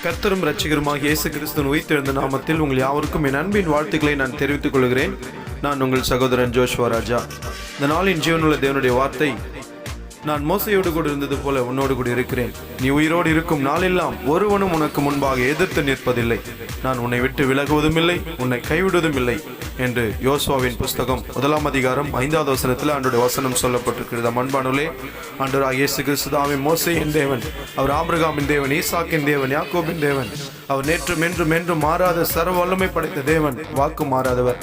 கர்த்தரும் இரட்சகருமாகிய இயேசு கிறிஸ்துவின் உயிர்த்தெழுந்த நாமத்தில் உங்கள் யாவருக்கும் என் அன்பின் வாழ்த்துக்களை நான் தெரிவித்துக் கொள்கிறேன். நான் உங்கள் சகோதரன் ஜோஷ்வா ராஜா. இந்த நாளின் ஜீவனுள்ள தேவனுடைய வார்த்தை, நான் மோசையோடு கூட இருந்தது போல உன்னோடு கூட இருக்கிறேன். நீ உயிரோடு இருக்கும் நாளெல்லாம் ஒருவனும் உனக்கு முன்பாக எதிர்த்து நிற்பதில்லை. நான் உன்னை விட்டு விலகுவதும் இல்லை, உன்னை கைவிடுவதும் இல்லை என்று யோசுவாவின் புஸ்தகம் 1 அதிகாரம் 5வது வசனத்தில் ஆண்டோடைய வசனம் சொல்லப்பட்டிருக்கிறது. அன்பானுள்ளே, ஆண்டவராகிய இயேசு கிறிஸ்து தாமே மோசேயின் தேவன், அவர் ஆபிரகாமின் தேவன், ஈசாக்கின் தேவன், யாக்கோபின் தேவன். அவர் நேற்றும் என்றும் என்றும் மாறாத சர்வ வல்லமை படைத்த தேவன், வாக்கு மாறாதவர்.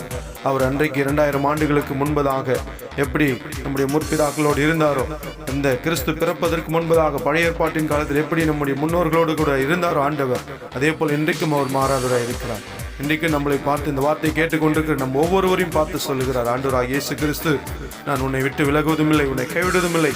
அவர் அன்றைக்கு 2000 ஆண்டுகளுக்கு முன்பதாக எப்படி நம்முடைய முற்பிதாக்களோடு இருந்தாரோ, இந்த கிறிஸ்து பிறப்பதற்கு முன்பதாக பழைய ஏற்பாட்டின் காலத்தில் எப்படி நம்முடைய முன்னோர்களோடு கூட இருந்தாரோ ஆண்டவர், அதே போல் இன்றைக்கும் அவர் மாறாதவராக இருக்கிறார். இன்றைக்கு நம்மளை பார்த்து இந்த வார்த்தையை கேட்டுக்கொண்டிருக்கிற நம்ம ஒவ்வொருவரையும் பார்த்து சொல்லுகிறார், ஆண்டவராகிய இயேசு கிறிஸ்து, நான் உன்னை விட்டு விலகுவதும் இல்லை, உன்னை கைவிடுவதும் இல்லை.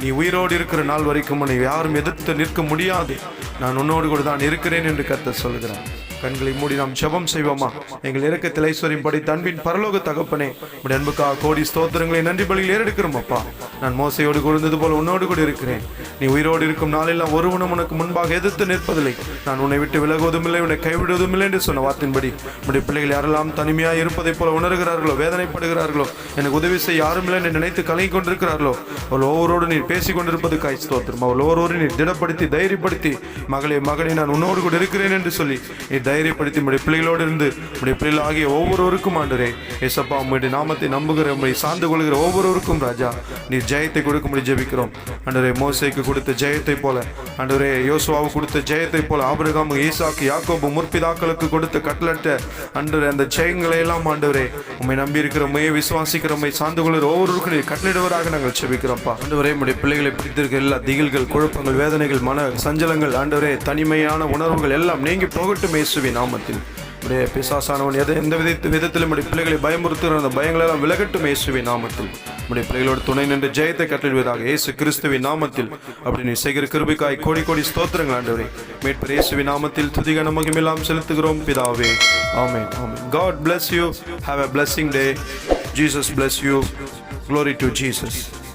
நீ உயிரோடு இருக்கிற நாள் வரைக்கும் உன்னை யாரும் எதிர்த்து நிற்க முடியாது. நான் உன்னோடு கூட தான் இருக்கிறேன் என்று கர்த்தர் சொல்கிறார். கண்களை மூடி நாம் ஜெபம் செய்வோமா? எங்கள் இரக்கத்தில் ஐஸ்வர்யம் படி அன்பின் பரலோக தகப்பனே, உடைய அன்புக்காக கோடி ஸ்தோத்திரங்களை நன்றி பலியில் ஏறெடுக்கிறோம் அப்பா. நான் மோசையோடு இருந்தது போல உன்னோடு கூட இருக்கிறேன். நீ உயிரோடு இருக்கும் நாளெல்லாம் ஒருவனும் உனக்கு முன்பாக எதிர்த்து நிற்பதில்லை. நான் உன்னை விட்டு விலகுவதும் இல்லை, உன்னை கைவிடுவதும் இல்லை என்று சொன்ன வார்த்தையின்படி உடைய பிள்ளைகள் யாரெல்லாம் தனிமையாக இருப்பதை போல உணர்கிறார்களோ, வேதனைப்படுகிறார்களோ, எனக்கு உதவி செய்ய யாரும் இல்லை என்று நினைத்து கலங்கி கொண்டிருக்கிறார்களோ, அவள் ஒவ்வொருவரோடு நீர் பேசி கொண்டிருப்பதுக்காய் ஸ்தோத்திரம். அவள் ஒவ்வொருவரும் நீர் திடப்படுத்தி தைரியப்படுத்தி, மகளே மகனே நான் உன்னோடு கூட இருக்கிறேன் என்று சொல்லி நீ தைரியப்படுத்தி உடைய பிள்ளைகளோடு இருந்து உடைய பிள்ளைகள் ஆகிய ஒவ்வொருவருக்கும் ஆண்டவரே ஏசப்பா, உங்களுடைய நாமத்தை நம்புகிற, உங்களை சார்ந்து கொள்கிற ஒவ்வொருவருக்கும் ராஜா நீர் ஜெயத்தை கொடுக்கும்படி ஜெபிக்கிறோம். ஆண்டவரே, மோசேக்கு கொடுத்த ஜெயத்தை போல, ஆண்டவரே யோசுவாவுக்கு கொடுத்த ஜெயத்தை போல, ஆபிரகாம், ஈசாக்கு, யாக்கோபு முற்பிதாக்களுக்கு கொடுத்த கட்டளட்ட ஆண்டவரே அந்த ஜெயங்களை எல்லாம் ஆண்டவரே உண்மை நம்பி இருக்கிற, உண்மையை விசுவாசிக்கிற, உண்மை சார்ந்து கொள்கிற ஒவ்வொருவருக்கும் நீர் கட்டளிடுவராக நாங்கள் ஜெபிக்கிறோம்ப்பா. ஆண்டவரே, உடைய பிள்ளைகளை பிடித்திருக்க எல்லா திகில்கள், குழப்பங்கள், வேதனைகள், மன சஞ்சலங்கள், ஆண்டவரே தனிமையான உணர்வுகள் எல்லாம் நீங்கி போகட்டும் இயேசுவின் நாமத்தில். உடைய பிசாசானவன் எந்த விதத்திலும் உடைய பிள்ளைகளை பயமுறுத்துகிற அந்த பயங்கள் எல்லாம் விலகட்டும் இயேசுவின் நாமத்தில். உடைய பிள்ளைகளோடு துணை நின்று ஜெயத்தை கட்டளிடுவதாக இயேசு கிறிஸ்துவின் நாமத்தில். அப்படி நீ செய்கிற கிருபைக்காய் கோடி கோடி ஸ்தோத்திரங்கள் ஆண்டவரே. மீட்பர் இயேசுவின் நாமத்தில் துதிகன மகிமையெல்லாம் செலுத்துகிறோம் பிதாவே. ஆமென், ஆமென். God bless you. Have a blessing day. Jesus bless you. Glory to Jesus.